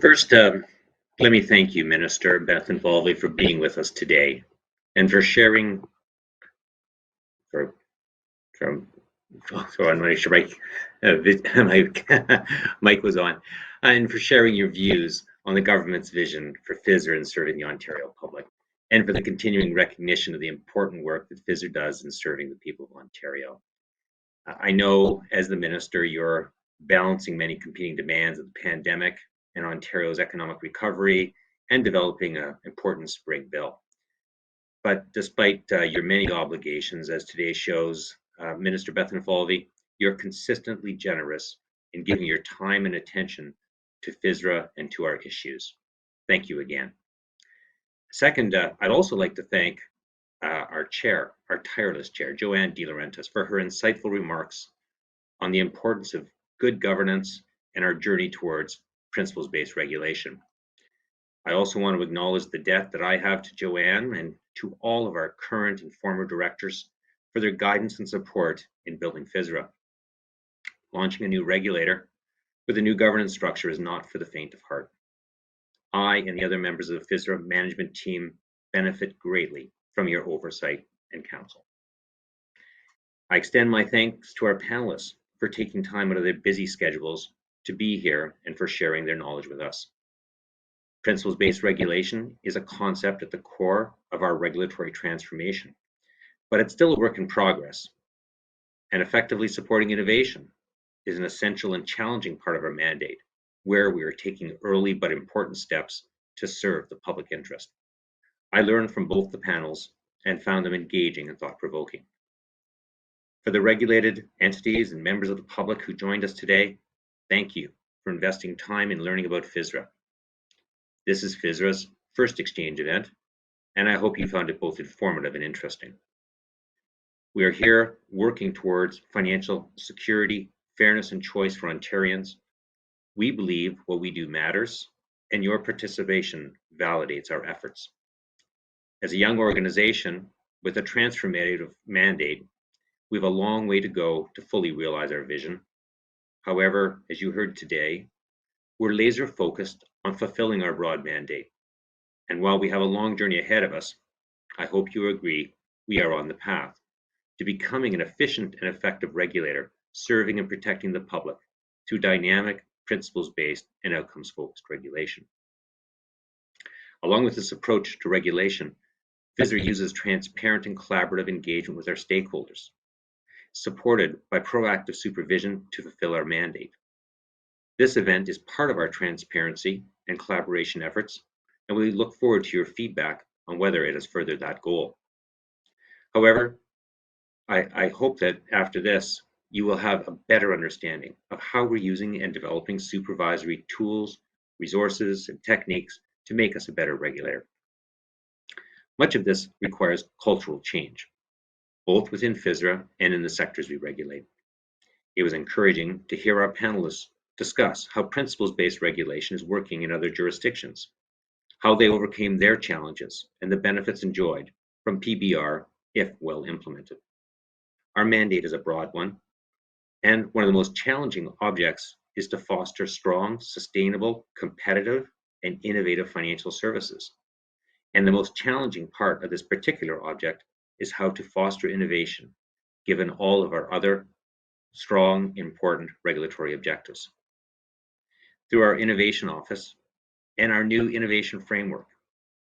First, let me thank you, Minister Bethan Volvey, for being with us today and for sharing. For, from, so I'm not sure my mic was on, and for sharing your views on the government's vision for FSRA and serving the Ontario public, and for the continuing recognition of the important work that FSRA does in serving the people of Ontario. I know, as the minister, you're balancing many competing demands of the pandemic and Ontario's economic recovery and developing an important spring bill. But despite your many obligations, as today shows, Minister Bethan Volvey, you're consistently generous in giving your time and attention to FSRA and to our issues. Thank you again. Second, I'd also like to thank our chair, our tireless chair, Joanne De Laurentiis, for her insightful remarks on the importance of good governance and our journey towards principles-based regulation. I also want to acknowledge the debt that I have to Joanne and to all of our current and former directors for their guidance and support in building FSRA. Launching a new regulator with a new governance structure is not for the faint of heart. I and the other members of the FSRA management team benefit greatly from your oversight and counsel. I extend my thanks to our panelists for taking time out of their busy schedules to be here and for sharing their knowledge with us. Principles-based regulation is a concept at the core of our regulatory transformation, but it's still a work in progress. And effectively supporting innovation is an essential and challenging part of our mandate, where we are taking early but important steps to serve the public interest. I learned from both the panels and found them engaging and thought-provoking. For the regulated entities and members of the public who joined us today, thank you for investing time in learning about FSRA. This is FSRA's first exchange event, and I hope you found it both informative and interesting. We are here working towards financial security, fairness, and choice for Ontarians. We believe what we do matters, and your participation validates our efforts. As a young organization with a transformative mandate, we have a long way to go to fully realize our vision. However, as you heard today, we're laser focused on fulfilling our broad mandate. And while we have a long journey ahead of us, I hope you agree we are on the path to becoming an efficient and effective regulator, serving and protecting the public through dynamic, principles-based, and outcomes-focused regulation. Along with this approach to regulation, FSRA uses transparent and collaborative engagement with our stakeholders, supported by proactive supervision to fulfill our mandate. This event is part of our transparency and collaboration efforts, and we look forward to your feedback on whether it has furthered that goal. However, I hope that after this, you will have a better understanding of how we're using and developing supervisory tools, resources, and techniques to make us a better regulator. Much of this requires cultural change, both within FSRA and in the sectors we regulate. It was encouraging to hear our panelists discuss how principles-based regulation is working in other jurisdictions, how they overcame their challenges, and the benefits enjoyed from PBR if well implemented. Our mandate is a broad one, and one of the most challenging objects is to foster strong, sustainable, competitive, and innovative financial services. And the most challenging part of this particular object is how to foster innovation, given all of our other strong, important regulatory objectives. Through our Innovation Office and our new innovation framework,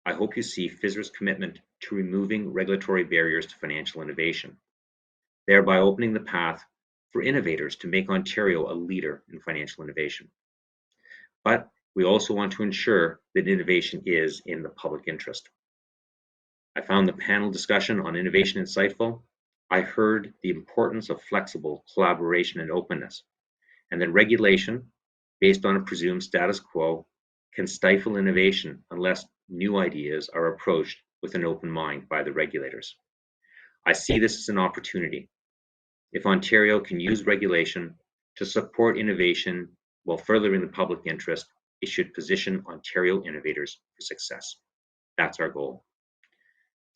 I hope you see FSRA's commitment to removing regulatory barriers to financial innovation, thereby opening the path for innovators to make Ontario a leader in financial innovation. But we also want to ensure that innovation is in the public interest. I found the panel discussion on innovation insightful. I heard the importance of flexible collaboration and openness, and that regulation, based on a presumed status quo, can stifle innovation unless new ideas are approached with an open mind by the regulators. I see this as an opportunity. If Ontario can use regulation to support innovation while furthering the public interest, it should position Ontario innovators for success. That's our goal.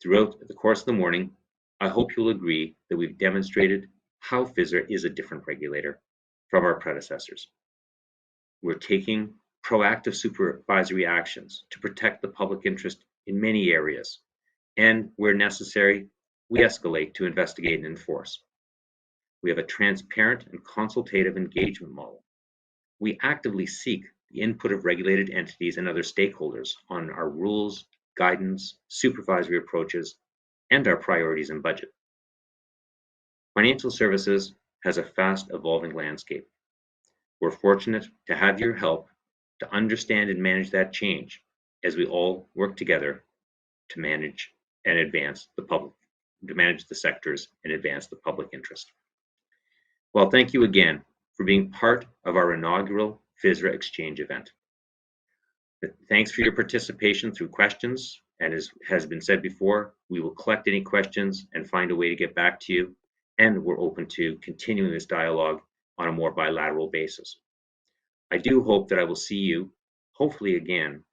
Throughout the course of the morning, I hope you'll agree that we've demonstrated how FSRA is a different regulator from our predecessors. We're taking proactive supervisory actions to protect the public interest in many areas, and where necessary, we escalate to investigate and enforce. We have a transparent and consultative engagement model. We actively seek the input of regulated entities and other stakeholders on our rules, guidance, supervisory approaches, and our priorities and budget. Financial services has a fast evolving landscape. We're fortunate to have your help to understand and manage that change as we all work together to manage and advance the public, to manage the sectors and advance the public interest. Well, thank you again for being part of our inaugural FSRA Exchange event. Thanks for your participation through questions, and as has been said before, we will collect any questions and find a way to get back to you, and we're open to continuing this dialogue on a more bilateral basis. I do hope that I will see you, hopefully again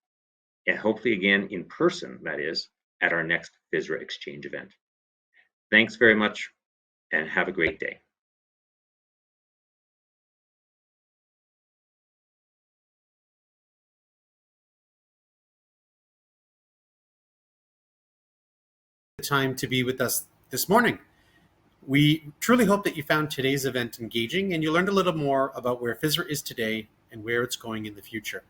in person, that is, at our next FSRA Exchange event. Thanks very much, and have a great day. Time to be with us this morning. We truly hope that you found today's event engaging and you learned a little more about where FSRA is today and where it's going in the future.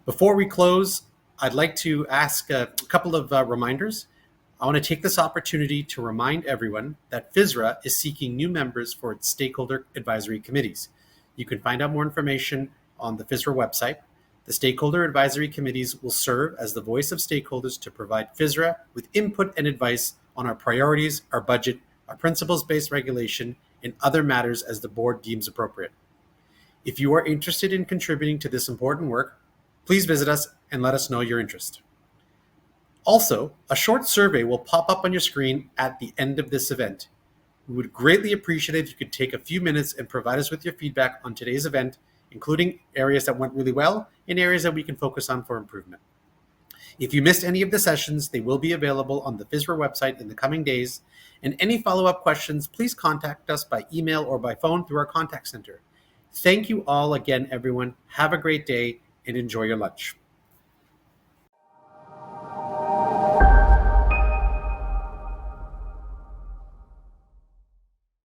Before we close, I'd like to ask a couple of reminders. I want to take this opportunity to remind everyone that FSRA is seeking new members for its stakeholder advisory committees. You can find out more information on the FSRA website. The stakeholder advisory committees will serve as the voice of stakeholders to provide FSRA with input and advice on our priorities, our budget, our principles-based regulation, and other matters as the board deems appropriate. If you are interested in contributing to this important work, please visit us and let us know your interest. Also, a short survey will pop up on your screen at the end of this event. We would greatly appreciate it if you could take a few minutes and provide us with your feedback on today's event, including areas that went really well and areas that we can focus on for improvement. If you missed any of the sessions, they will be available on the FSRA website in the coming days. And any follow-up questions, please contact us by email or by phone through our contact center. Thank you all again, everyone. Have a great day and enjoy your lunch.